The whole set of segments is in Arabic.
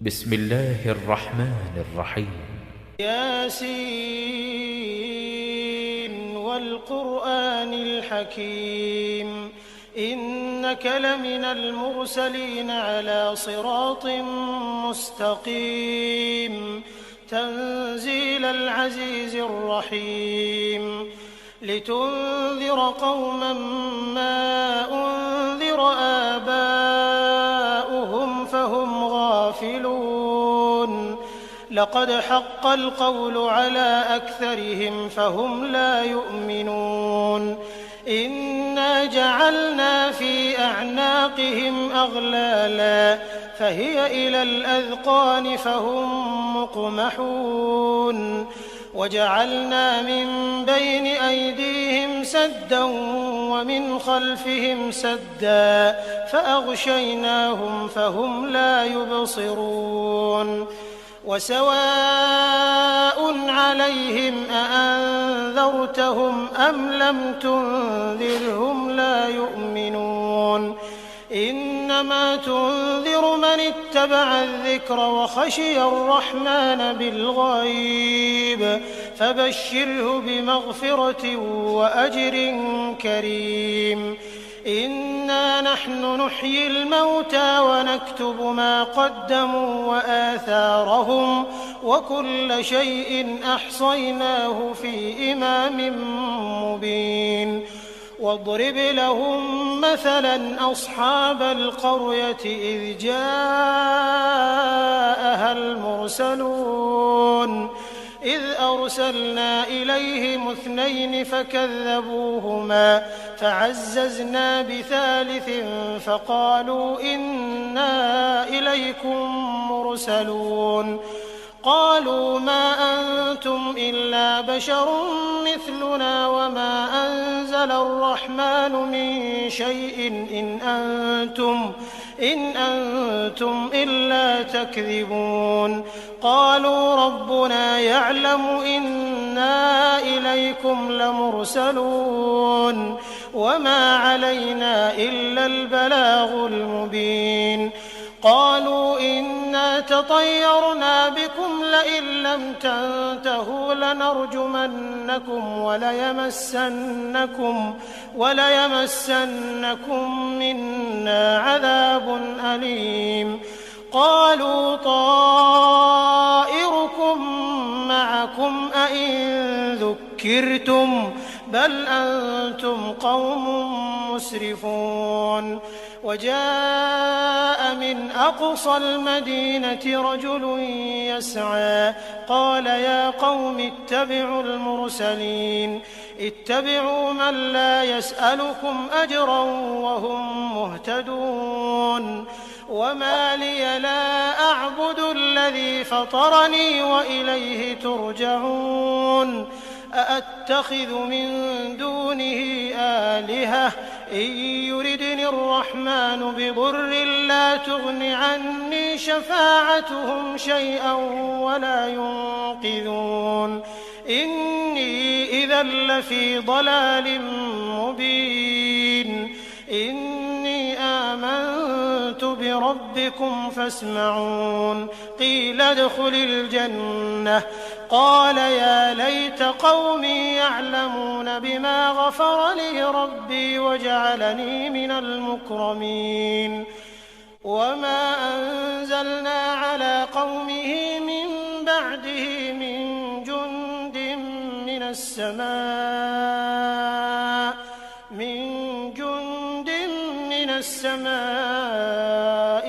بسم الله الرحمن الرحيم. ياسين والقرآن الحكيم إنك لمن المرسلين على صراط مستقيم تنزيل العزيز الرحيم لتنذر قوما ما أنذر آباؤهم فهم غافلون لقد حق القول على أكثرهم فهم لا يؤمنون إنا جعلنا في أعناقهم أغلالا فهي إلى الأذقان فهم مقمحون وجعلنا من بين أيديهم سدا ومن خلفهم سدا فأغشيناهم فهم لا يبصرون وسواء عليهم أأنذرتهم أم لم تنذرهم لا يؤمنون إنما تنذر من اتبع الذكر وخشي الرحمن بالغيب فبشره بمغفرة وأجر كريم إنا نحن نحيي الموتى ونكتب ما قدموا وآثارهم وكل شيء أحصيناه في إمام مبين واضرب لهم مثلا أصحاب القرية إذ جاءها المرسلون إذ أرسلنا إليهم 2 فكذبوهما فعززنا بثالث فقالوا إنا إليكم مرسلون قالوا ما أنتم إلا بشر مثلنا وما أنزل الرحمن من شيء إن أنتم إلا تكذبون قالوا ربنا يعلم إنا إليكم لمرسلون وما علينا إلا البلاغ المبين قالوا إنا تطيرنا بكم لئن لم تنتهوا لنرجمنكم وليمسنكم منا عذاب أليم قالوا طائركم معكم أئن ذكرتم بل أنتم قوم مسرفون وجاء من أقصى المدينة رجل يسعى قال يا قوم اتبعوا المرسلين اتبعوا من لا يسألكم أجرا وهم مهتدون وما لي لا أعبد الذي فطرني وإليه ترجعون أأتخذ من دونه آلهة إن يردني الرحمن بضر لا تغن عني شفاعتهم شيئا ولا ينقذون إني إذا لفي ضلال مبين إني آمنت بربكم فاسمعون قيل ادخل الجنة قال يا ليت قومي يعلمون بما غفر لي ربي وجعلني من المكرمين وما أنزلنا على قومه من بعده من جند من السماء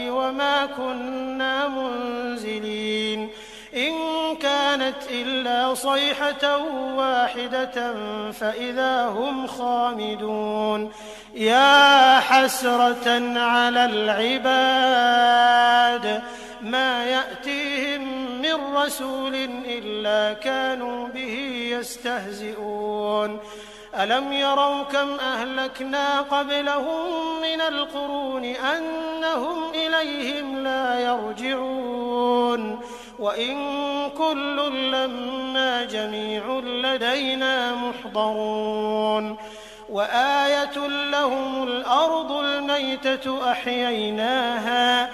وما كنا منزلين إن كانت إلا صيحة واحدة فإذا هم خامدون يا حسرة على العباد ما يأتيهم من رسول إلا كانوا به يستهزئون ألم يروا كم أهلكنا قبلهم من القرون أنهم إليهم لا يرجعون وإن كل لما جميع لدينا محضرون وآية لهم الأرض الميتة أحييناها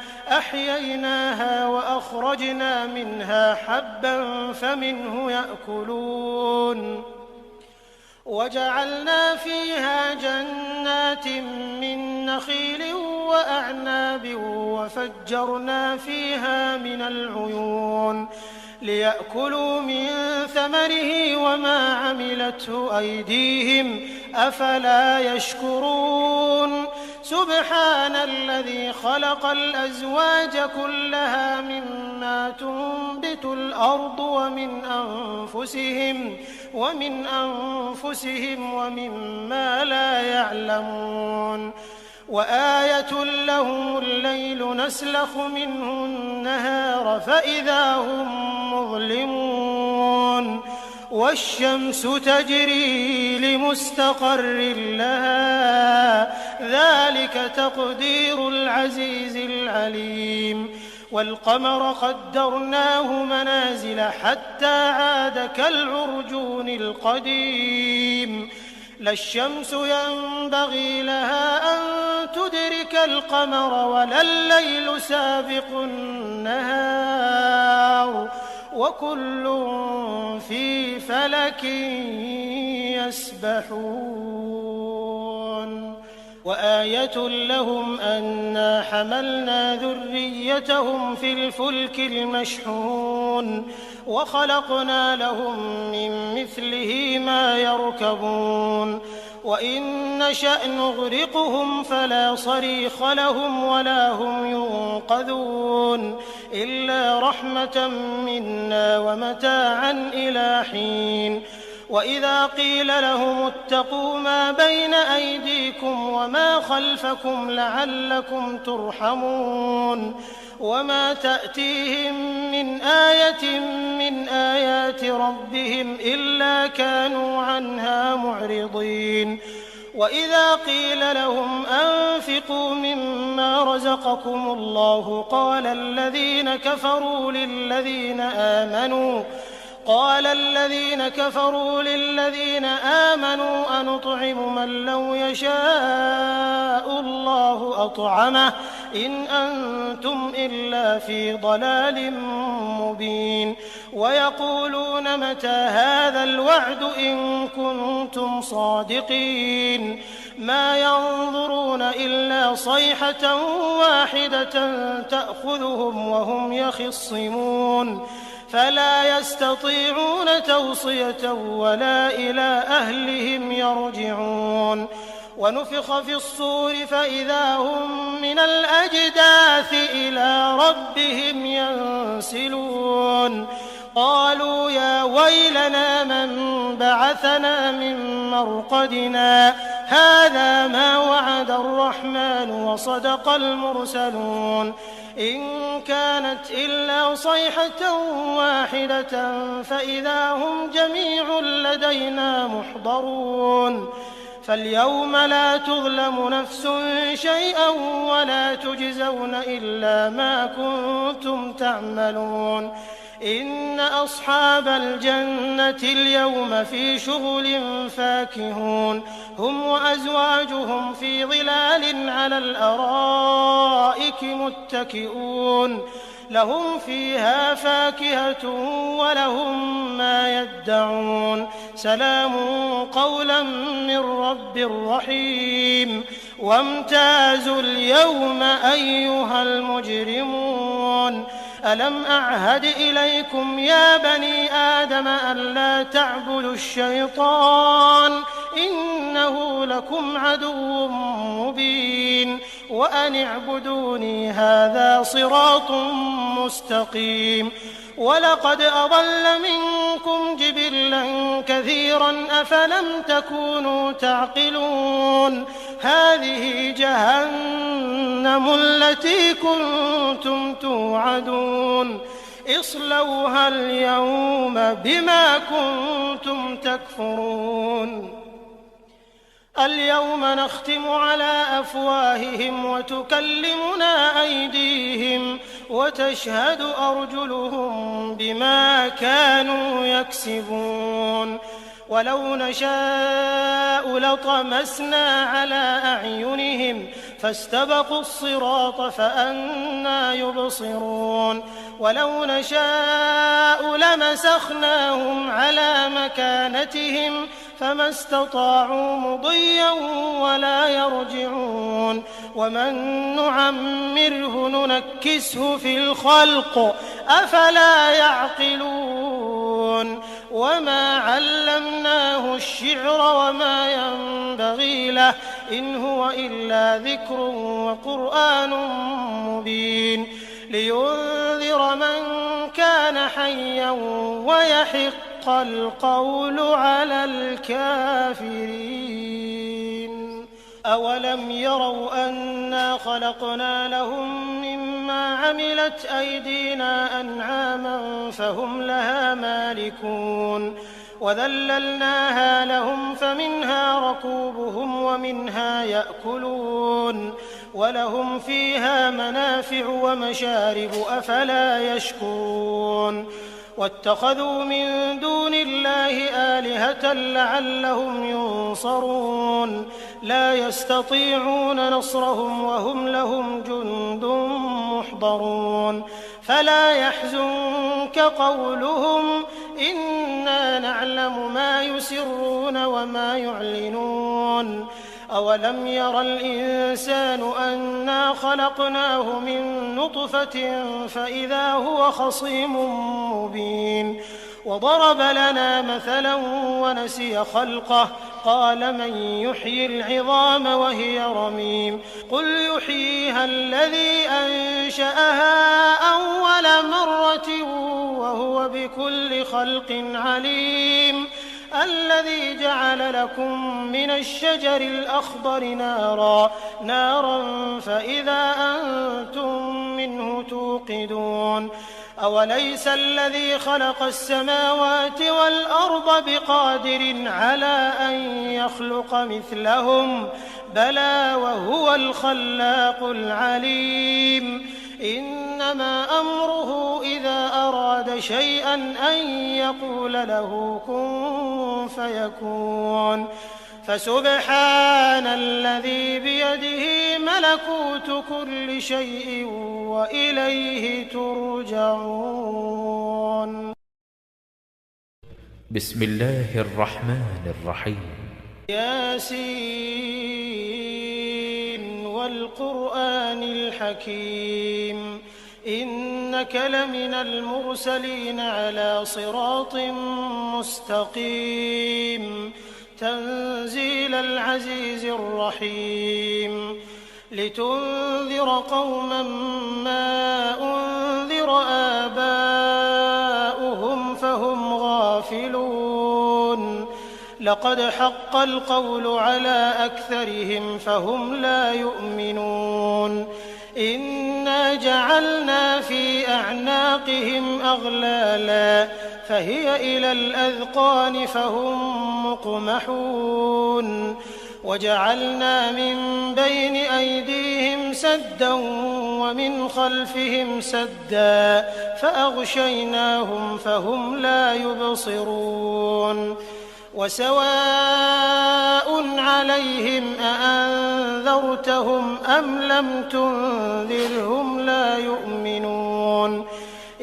فأخرجنا منها حبا فمنه يأكلون وجعلنا فيها جنات من نخيل وأعناب وفجرنا فيها من العيون ليأكلوا من ثمره وما عملته أيديهم أفلا يشكرون سبحان الذي خلق الأزواج كلها مما تنبت الأرض ومن أنفسهم ومما لا يعلمون وآية لهم الليل نسلخ منه النهار فإذا هم مظلمون والشمس تجري لمستقر لها ذلك تقدير العزيز العليم والقمر قدرناه منازل حتى عاد كالعرجون القديم لا الشمس ينبغي لها أن تدرك القمر ولا الليل سابق النهار وكل في فلك يسبحون وآية لهم أنا حملنا ذريتهم في الفلك المشحون وخلقنا لهم من مثله ما يركبون وإن نشأ نغرقهم فلا صريخ لهم ولا هم ينقذون إلا رحمة منا ومتاعا إلى حين وإذا قيل لهم اتقوا ما بين أيديكم وما خلفكم لعلكم ترحمون وما تأتيهم من آية من آيات ربهم إلا كانوا عنها معرضين وإذا قيل لهم أنفقوا مما رزقكم الله قال الذين كفروا للذين آمنوا أنطعم من لو يشاء الله أطعمه إن أنتم إلا في ضلال مبين ويقولون متى هذا الوعد إن كنتم صادقين ما ينظرون إلا صيحة واحدة تأخذهم وهم يخصمون فلا يستطيعون توصية ولا إلى أهلهم يرجعون ونفخ في الصور فإذا هم من الأجداث إلى ربهم ينسلون قالوا يا ويلنا من بعثنا من مرقدنا هذا ما وعد الرحمن وصدق المرسلون إن كانت إلا صيحة واحدة فإذا هم جميع لدينا محضرون فاليوم لا تظلم نفس شيئا ولا تجزون إلا ما كنتم تعملون إن أصحاب الجنة اليوم في شغل فاكهون هم وأزواجهم في ظلال على الأرائك متكئون لهم فيها فاكهة ولهم ما يدعون سلام قولا من رب رحيم وامتازوا اليوم أيها المجرمون ألم أعهد إليكم يا بني آدم ألا تعبدوا الشيطان إنه لكم عدو مبين وأن اعبدوني هذا صراط مستقيم ولقد أضل منكم جبلا كثيرا أفلم تكونوا تعقلون هذه جهنم التي كنتم توعدون اصلوها اليوم بما كنتم تكفرون اليوم نختم على أفواههم وتكلمنا أيديهم وتشهد أرجلهم بما كانوا يكسبون ولو نشاء لطمسنا على أعينهم فاستبقوا الصراط فأنى يبصرون ولو نشاء لمسخناهم على مكانتهم فما استطاعوا مضيا ولا يرجعون ومن نعمره ننكسه في الخلق أفلا يعقلون وما علمناه الشعر وما ينبغي له إن هو إلا ذكر وقرآن مبين لينذر من كان حيا ويحق القول على الكافرين أولم يروا أنا خلقنا لهم مما عملت أيدينا أنعاما فهم لها مالكون وذللناها لهم فمنها ركوبهم ومنها يأكلون ولهم فيها منافع ومشارب أفلا يشكرون واتخذوا من دون الله آلهة لعلهم ينصرون لا يستطيعون نصرهم وهم لهم جند محضرون فلا يحزنك قولهم إنا نعلم ما يسرون وما يعلنون أولم ير الإنسان أنا خلقناه من نطفة فإذا هو خصيم مبين وضرب لنا مثلا ونسي خلقه قال من يحيي العظام وهي رميم قل يحييها الذي أنشأها أول مرة وهو بكل خلق عليم الذي جعل لكم من الشجر الأخضر نارا فإذا أنتم منه توقدون أوليس الذي خلق السماوات والأرض بقادر على أن يخلق مثلهم بلى وهو الخلاق العليم إنما أمره إذا أراد شيئا أن يقول له كن فيكون فسبحان الذي بيده ملكوت كل شيء وإليه ترجعون. بسم الله الرحمن الرحيم. ياسين والقرآن الحكيم إنك لمن المرسلين على صراط مستقيم تنزيل العزيز الرحيم لتنذر قوما ما أنذر آباؤهم فهم غافلون لقد حق القول على أكثرهم فهم لا يؤمنون إنا جعلنا في أعناقهم أغلالا فهي إلى الأذقان فهم مقمحون وجعلنا من بين أيديهم سدا ومن خلفهم سدا فأغشيناهم فهم لا يبصرون وسواء عليهم أأنذرتهم أم لم تنذرهم لا يؤمنون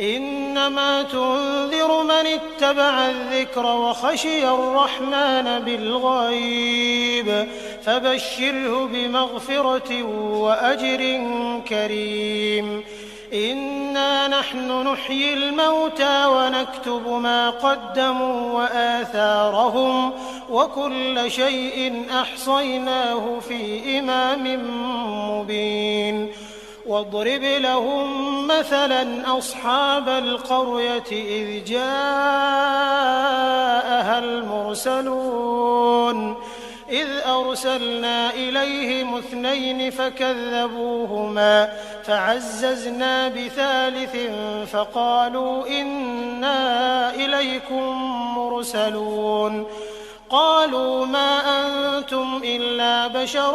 إنما تنذر من اتبع الذكر وخشي الرحمن بالغيب فبشره بمغفرة وأجر كريم إنا نحن نحيي الموتى ونكتب ما قدموا وآثارهم وكل شيء أحصيناه في إمام مبين واضرب لهم مثلا أصحاب القرية إذ جاءها المرسلون إذ أرسلنا إليهم 2 فكذبوهما فعززنا بثالث فقالوا إنا إليكم مرسلون قالوا ما أنتم إلا بشر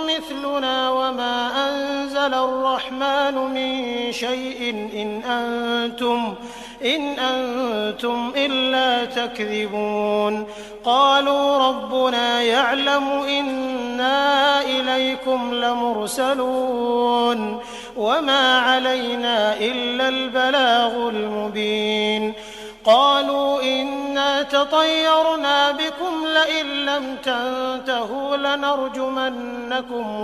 مثلنا وما أنزل الرحمن من شيء إن أنتم إلا تكذبون قالوا ربنا يعلم إنا إليكم لمرسلون وما علينا إلا البلاغ المبين قالوا إنا تطيرنا بكم لئن لم تنتهوا لنرجمنكم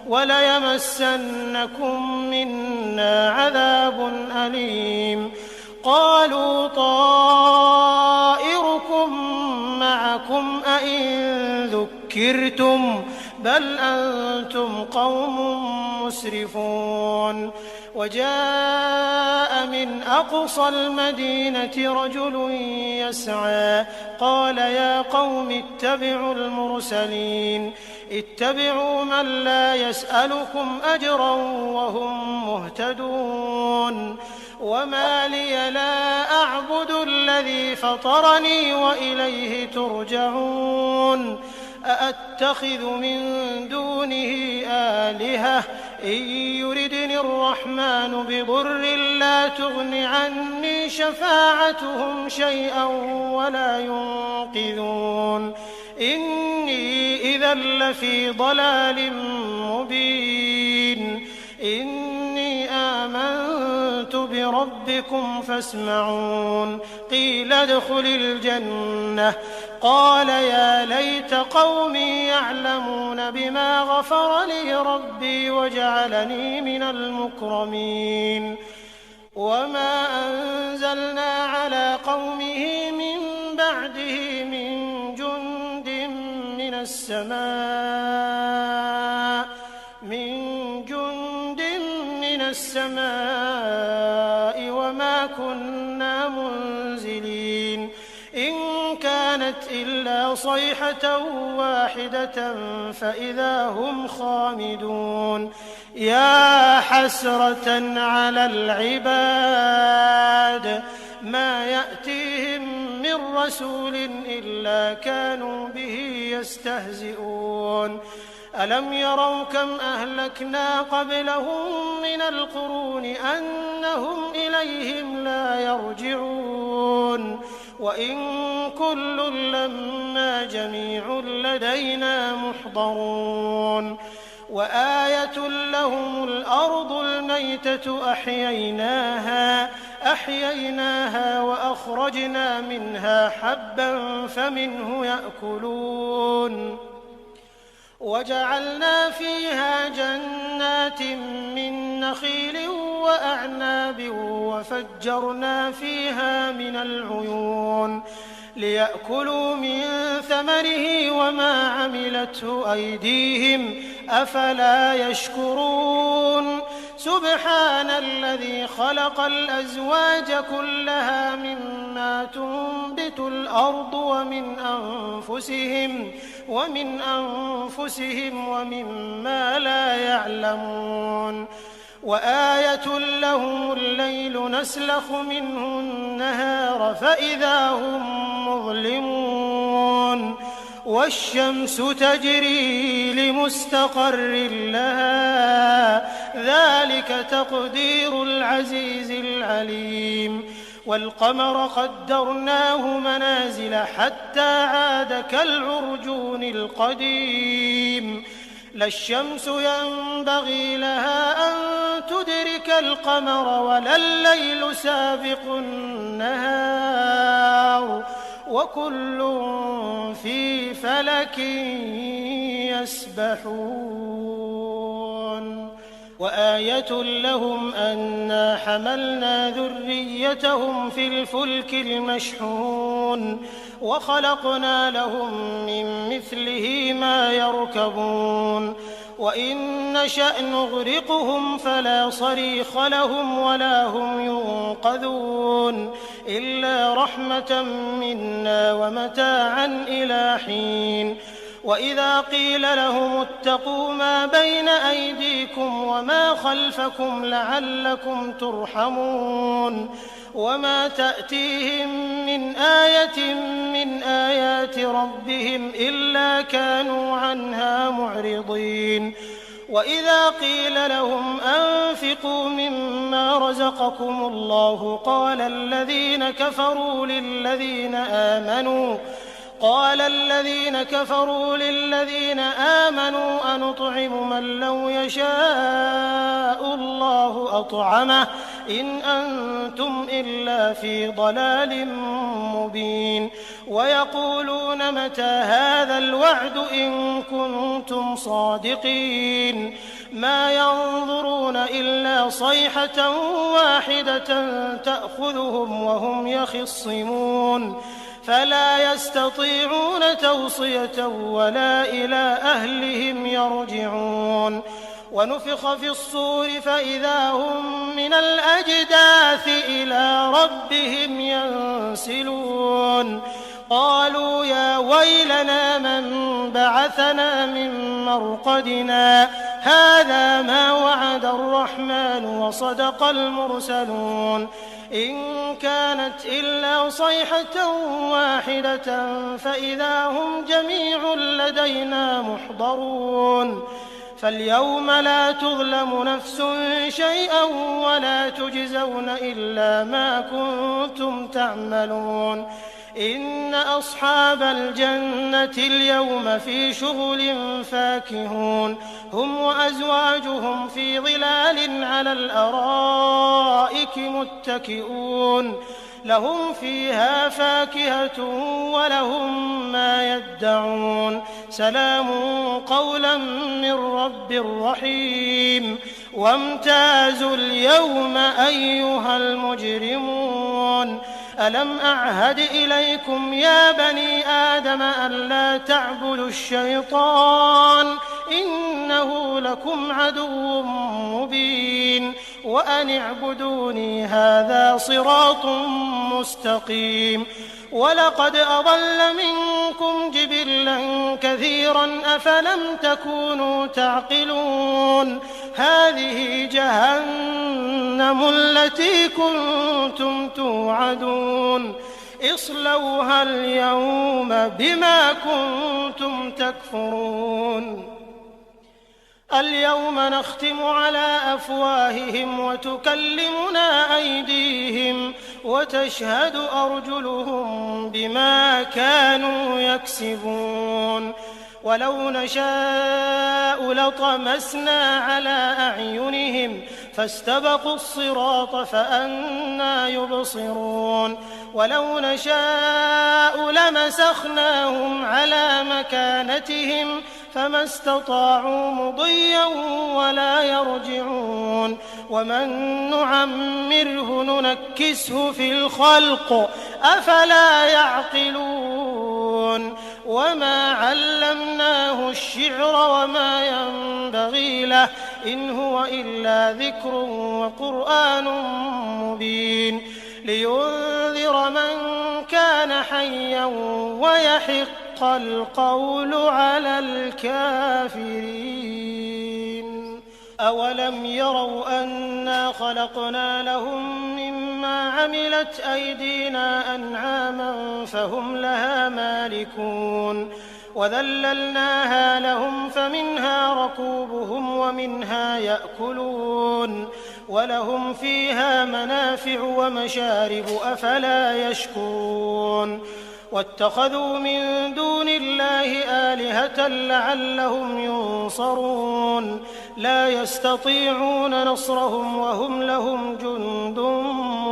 وليمسنكم منا عذاب أليم قالوا طائركم معكم أئن ذكرتم بل أنتم قوم مسرفون وجاء من أقصى المدينة رجل يسعى قال يا قوم اتبعوا المرسلين اتبعوا من لا يسألكم أجرا وهم مهتدون وما لي لا أعبد الذي فطرني وإليه ترجعون أأتخذ من دونه آلهة إن يردني الرحمن بضر لا تغن عني شفاعتهم شيئا ولا ينقذون إني إذا لفي ضلال مبين إني آمنت بربكم فاسمعون قيل ادخل الجنة قال يا ليت قومي يعلمون بما غفر لي ربي وجعلني من المكرمين وما أنزلنا على قومه من بعده من جند من السماء وما كنا منزلين إن كانت إلا صيحة واحدة فإذا هم خامدون يا حسرة على العباد ما يأتيهم من رسول إلا كانوا به يستهزئون ألم يروا كم أهلكنا قبلهم من القرون أنهم إليهم لا يرجعون وإن كل لما جميع لدينا محضرون وآية لهم الأرض الميتة أحييناها وأخرجنا منها حبا فمنه يأكلون وجعلنا فيها جنات من نخيل وأعناب وفجرنا فيها من العيون ليأكلوا من ثمره وما عملته أيديهم أفلا يشكرون سبحان الذي خلق الأزواج كلها مما تنبت الأرض ومن أنفسهم ومما لا يعلمون وآية لهم الليل نسلخ منه النهار فإذا هم مظلمون والشمس تجري لمستقر لها ذلك تقدير العزيز العليم والقمر قدرناه منازل حتى عاد كالعرجون القديم لا الشمس ينبغي لها أن تدرك القمر ولا الليل سابق النهار وكل في فلك يسبحون وآية لهم أنا حملنا ذريتهم في الفلك المشحون وخلقنا لهم من مثله ما يركبون وإن نشأ نغرقهم فلا صريخ لهم ولا هم ينقذون إلا رحمة منا ومتاعا إلى حين وإذا قيل لهم اتقوا ما بين أيديكم وما خلفكم لعلكم ترحمون وما تأتيهم من آية من آيات ربهم إلا كانوا عنها معرضين وإذا قيل لهم أنفقوا مما رزقكم الله قال قال الذين كفروا للذين آمنوا أنطعم من لو يشاء الله أطعمه إن أنتم إلا في ضلال مبين ويقولون متى هذا الوعد إن كنتم صادقين ما ينظرون إلا صيحة واحدة تأخذهم وهم يخصمون فلا يستطيعون توصية ولا إلى أهلهم يرجعون ونفخ في الصور فإذا هم من الأجداث إلى ربهم ينسلون قالوا يا ويلنا من بعثنا من مرقدنا هذا ما وعد الرحمن وصدق المرسلون إن كانت إلا صيحة واحدة فإذا هم جميع لدينا محضرون فاليوم لا تظلم نفس شيئا ولا تجزون إلا ما كنتم تعملون إن أصحاب الجنة اليوم في شغل فاكهون هم وأزواجهم في ظلال على الأرائك متكئون لهم فيها فاكهة ولهم ما يدعون سلام قولا من رب رحيم وامتازوا اليوم أيها المجرمون ألم أعهد إليكم يا بني آدم ألا تعبدوا الشيطان إنه لكم عدو مبين وأن اعبدوني هذا صراط مستقيم ولقد أضل منكم جبلا كثيرا أفلم تكونوا تعقلون هذه جهنم التي كنتم توعدون اصلوها اليوم بما كنتم تكفرون اليوم نختم على أفواههم وتكلمنا أيديهم وتشهد أرجلهم بما كانوا يكسبون ولو نشاء لطمسنا على أعينهم فاستبقوا الصراط فأنى يبصرون ولو نشاء لمسخناهم على مكانتهم فما استطاعوا مضيا ولا يرجعون ومن نعمره ننكسه في الخلق أفلا يعقلون وما علمناه الشعر وما ينبغي له إن هو إلا ذكر وقرآن مبين لينذر من كان حيا ويحق القول على الكافرين أولم يروا أنا خلقنا لهم مما عملت أيدينا أنعاما فهم لها مالكون وذللناها لهم فمنها ركوبهم ومنها يأكلون ولهم فيها منافع ومشارب أفلا يشكرون واتخذوا من دون الله آلهة لعلهم ينصرون لا يستطيعون نصرهم وهم لهم جند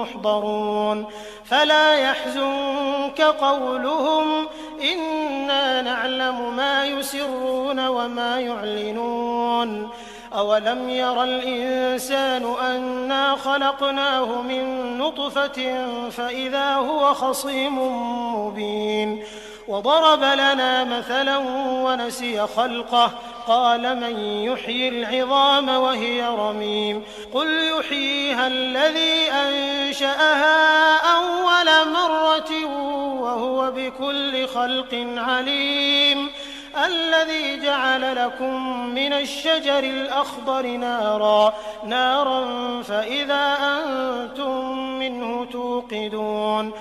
محضرون فلا يحزنك قولهم إنا نعلم ما يسرون وما يعلنون أولم ير الإنسان أنا خلقناه من نطفة فإذا هو خصيم مبين وضرب لنا مثلا ونسي خلقه قال من يحيي العظام وهي رميم قل يحييها الذي أنشأها أول مرة وهو بكل خلق عليم الذي جعل لكم من الشجر الأخضر نارا فإذا أنتم منه توقدون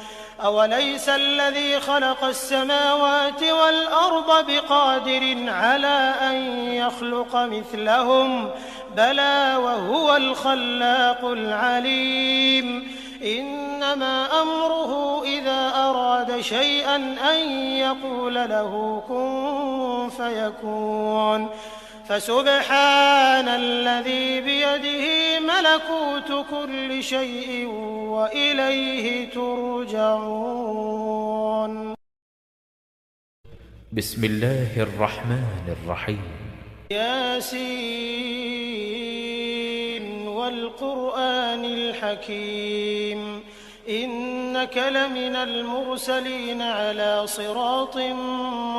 أوليس الذي خلق السماوات والأرض بقادر على أن يخلق مثلهم بلى وهو الخلاق العليم إنما أمره إذا أراد أراد شيئا أن يقول له كن فيكون. فسبحان الذي بيده ملكوت كل شيء وإليه ترجعون. بسم الله الرحمن الرحيم. ياسين والقرآن الحكيم إنك لمن المرسلين على صراط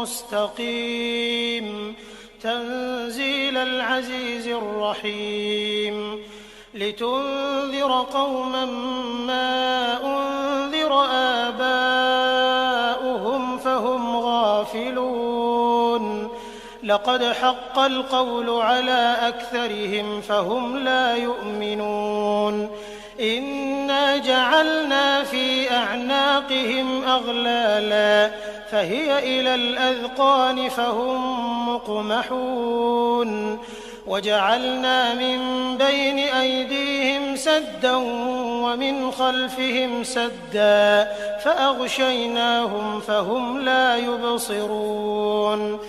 مستقيم تنزيل العزيز الرحيم لتنذر قوما ما أنذر آباؤهم فهم غافلون لقد حق القول على أكثرهم فهم لا يؤمنون إنا جعلنا في أعناقهم أغلالا فهي إلى الأذقان فهم مقمحون وجعلنا من بين أيديهم سدا ومن خلفهم سدا فأغشيناهم فهم لا يبصرون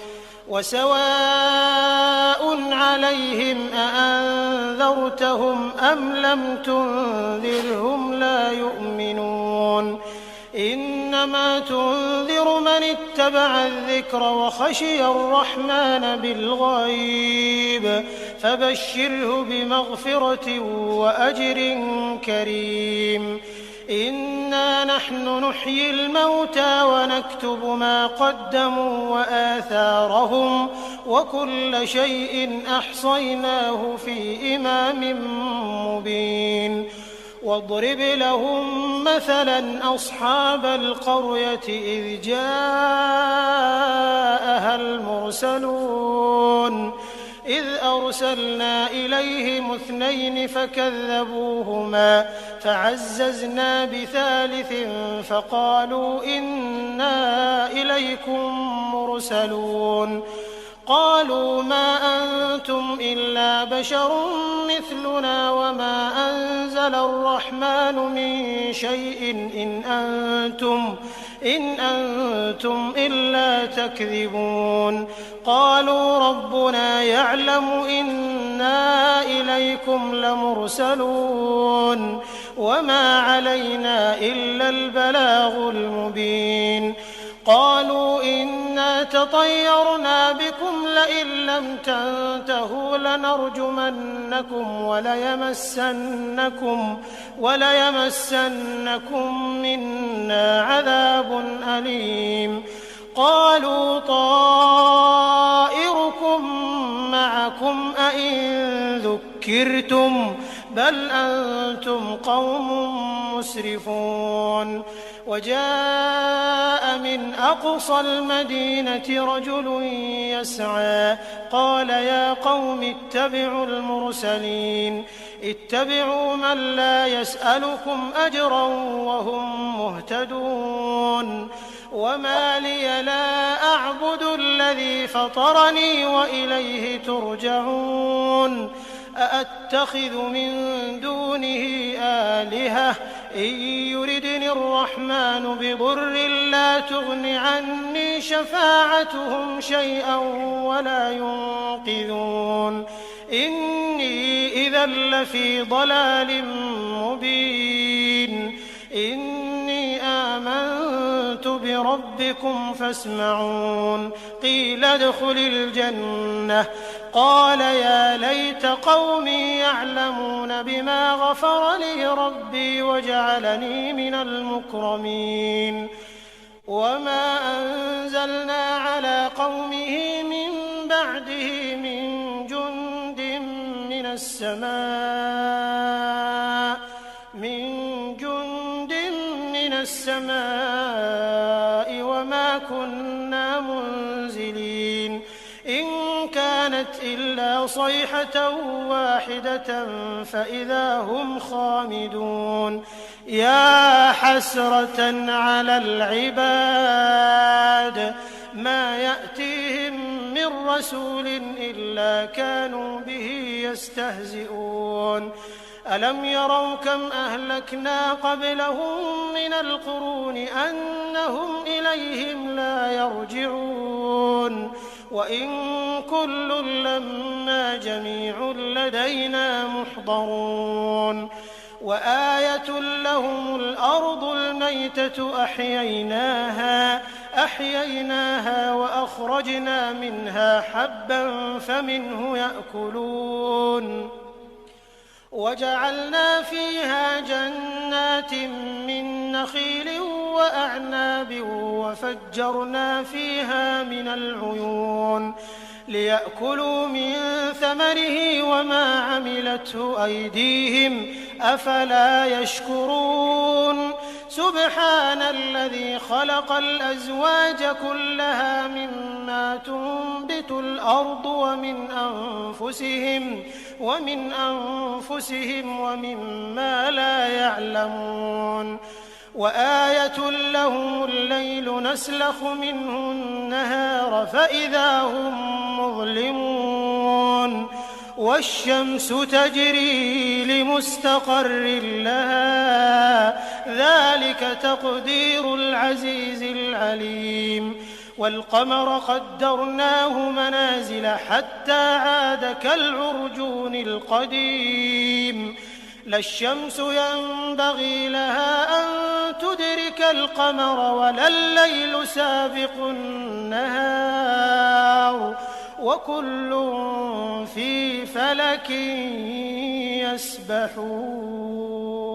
وسواء عليهم أأنذرتهم أم لم تنذرهم لا يؤمنون إنما تنذر من اتبع الذكر وخشي الرحمن بالغيب فبشره بمغفرة وأجر كريم إنا نحن نحيي الموتى ونكتب ما قدموا وآثارهم وكل شيء أحصيناه في إمام مبين واضرب لهم مثلا أصحاب القرية إذ جاءها المرسلون إذ أرسلنا إليهم 2 فكذبوهما فعززنا بثالث فقالوا إنا إليكم مرسلون قالوا ما أنتم إلا بشر مثلنا وما أنزل الرحمن من شيء إن أنتم إلا تكذبون قالوا ربنا يعلم إنا إليكم لمرسلون وما علينا إلا البلاغ المبين قالوا إنا تطيرنا بكم لئن لم تنتهوا لنرجمنكم وليمسنكم منا عذاب أليم قالوا طائركم معكم أئن ذكرتم بل أنتم قوم مسرفون وجاء من أقصى المدينة رجل يسعى قال يا قوم اتبعوا المرسلين اتبعوا من لا يسألكم أجرا وهم مهتدون وما لي لا أعبد الذي فطرني وإليه ترجعون أأتخذ من دونه آلهة إن يردني الرحمن بضر لا تغن عني شفاعتهم شيئا ولا ينقذون إني إذا لفي ضلال مبين إني آمنت بربكم فاسمعون قيل ادخل الجنة قال يا ليت قومي يعلمون بما غفر لي ربي وجعلني من المكرمين وما أنزلنا على قومه من بعده من جند من السماء وما كنا منزلين إن كانت إلا صيحة واحدة فإذا هم خامدون يا حسرة على العباد ما يأتيهم من رسول إلا كانوا به يستهزئون ألم يروا كم أهلكنا قبلهم من القرون أنهم إليهم لا يرجعون وإن كل لما جميع لدينا محضرون وآية لهم الأرض الميتة أحييناها وأخرجنا منها حبا فمنه يأكلون وجعلنا فيها جنات من نخيل وأعناب وفجرنا فيها من العيون ليأكلوا من ثمره وما عملته أيديهم أفلا يشكرون سبحان الذي خلق الأزواج كلها مما تنبت الأرض ومن أنفسهم ومما لا يعلمون وآية لهم الليل نسلخ منه النهار فإذا هم مظلمون والشمس تجري لمستقر لها ذلك تقدير العزيز العليم والقمر قدرناه منازل حتى عاد كالعرجون القديم لا الشمس ينبغي لها أن تدرك القمر ولا الليل سابق النهار وكل في فلك يسبحون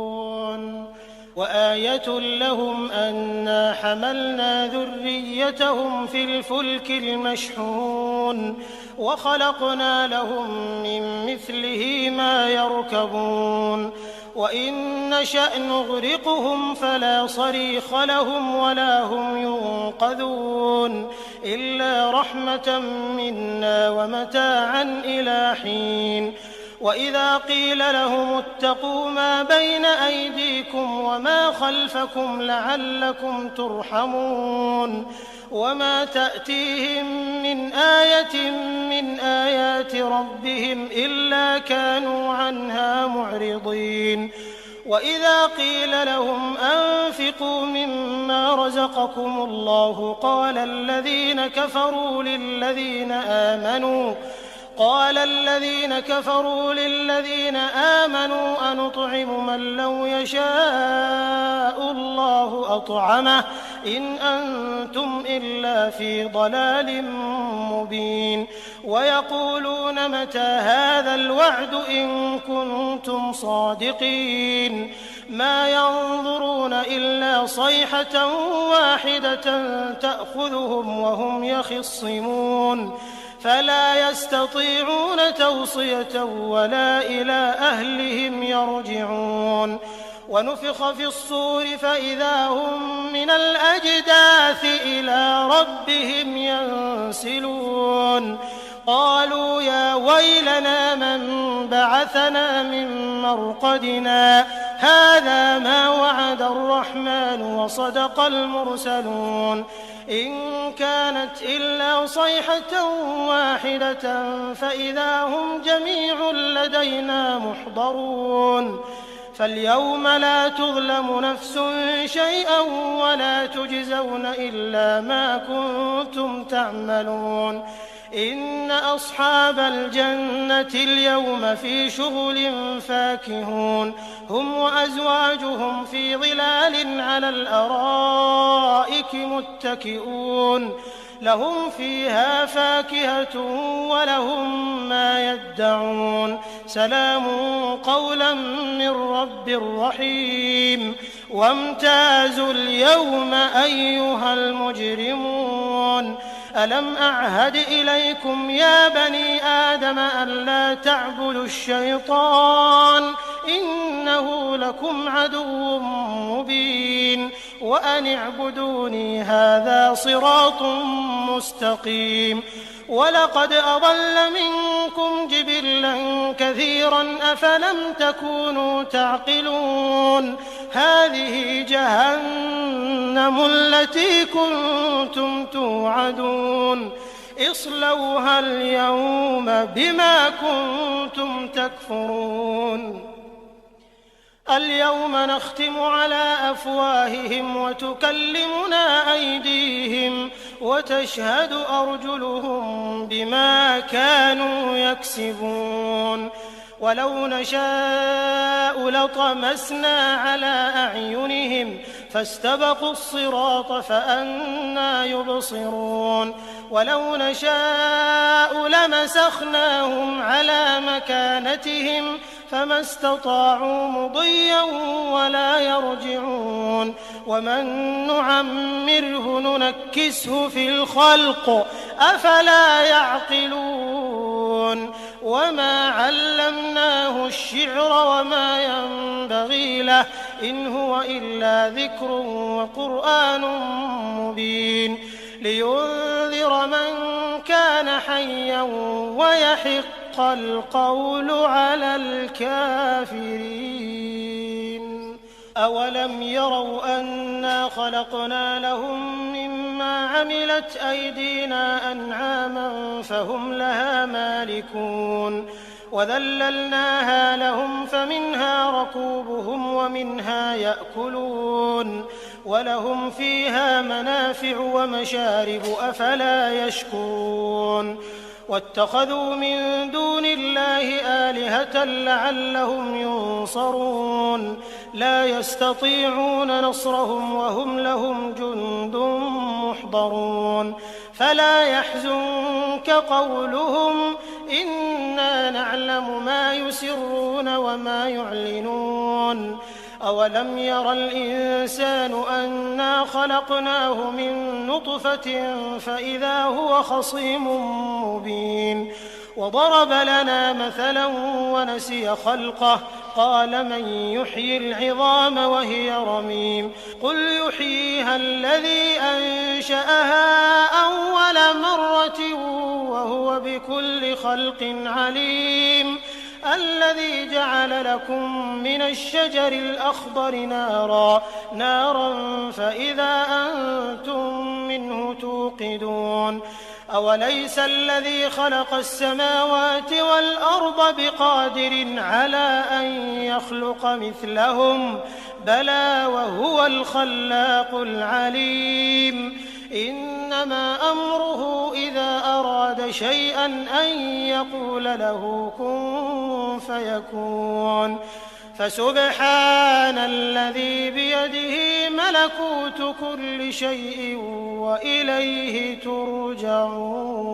وآية لهم أنا حملنا ذريتهم في الفلك المشحون وخلقنا لهم من مثله ما يركبون وإن نشأ نغرقهم فلا صريخ لهم ولا هم ينقذون إلا رحمة منا ومتاعا إلى حين وإذا قيل لهم اتقوا ما بين أيديكم وما خلفكم لعلكم ترحمون وما تأتيهم من آية من آيات ربهم إلا كانوا عنها معرضين وإذا قيل لهم أنفقوا مما رزقكم الله قال الذين كفروا للذين آمنوا أنطعم من لو يشاء الله أطعمه إن أنتم إلا في ضلال مبين ويقولون متى هذا الوعد إن كنتم صادقين ما ينظرون إلا صيحة واحدة تأخذهم وهم يخصمون فلا يستطيعون توصية ولا إلى أهلهم يرجعون ونفخ في الصور فإذا هم من الأجداث إلى ربهم ينسلون قالوا يا ويلنا من بعثنا من مرقدنا هذا ما وعد الرحمن وصدق المرسلون إن كانت إلا صيحة واحدة فإذا هم جميع لدينا محضرون فاليوم لا تظلم نفس شيئا ولا تجزون إلا ما كنتم تعملون إن أصحاب الجنة اليوم في شغل فاكهون هم وأزواجهم في ظلال على الأرائك متكئون لهم فيها فاكهة ولهم ما يدعون سلام قولا من رب رحيم وامتازوا اليوم أيها المجرمون ألم أعهد إليكم يا بني آدم ألا تعبدوا الشيطان إنه لكم عدو مبين وأن اعبدوني هذا صراط مستقيم ولقد أضل منكم جبلا كثيرا أفلم تكونوا تعقلون هذه جهنم التي كنتم توعدون اصلوها اليوم بما كنتم تكفرون اليوم نختم على أفواههم وتكلمنا أيديهم وتشهد أرجلهم بما كانوا يكسبون ولو نشاء لطمسنا على أعينهم فاستبقوا الصراط فأنى يبصرون ولو نشاء لمسخناهم على مكانتهم فما استطاعوا مضيا ولا يرجعون ومن نعمره ننكسه في الخلق أفلا يعقلون وما علمناه الشعر وما ينبغي له إن هو إلا ذكر وقرآن مبين لينذر من كان حيا ويحق القول على الكافرين أولم يروا أنا خلقنا لهم مما عملت أيدينا أنعاما فهم لها مالكون وذللناها لهم فمنها ركوبهم ومنها يأكلون ولهم فيها منافع ومشارب أفلا يشكرون واتخذوا من دون الله آلهة لعلهم ينصرون لا يستطيعون نصرهم وهم لهم جند محضرون فلا يحزنك قولهم إنا نعلم ما يسرون وما يعلنون أولم ير الإنسان أنا خلقناه من نطفة فإذا هو خصيم مبين وضرب لنا مثلا ونسي خلقه قال من يحيي العظام وهي رميم قل يحييها الذي أنشأها أول مرة وهو بكل خلق عليم الذي جعل لكم من الشجر الأخضر نارا فإذا أنتم منه توقدون أوليس الذي خلق السماوات والأرض بقادر على أن يخلق مثلهم بلى وهو الخلاق العليم إنما أمره إذا أراد شيئا أن يقول له كن فيكون فسبحان الذي بيده ملكوت كل شيء وإليه ترجعون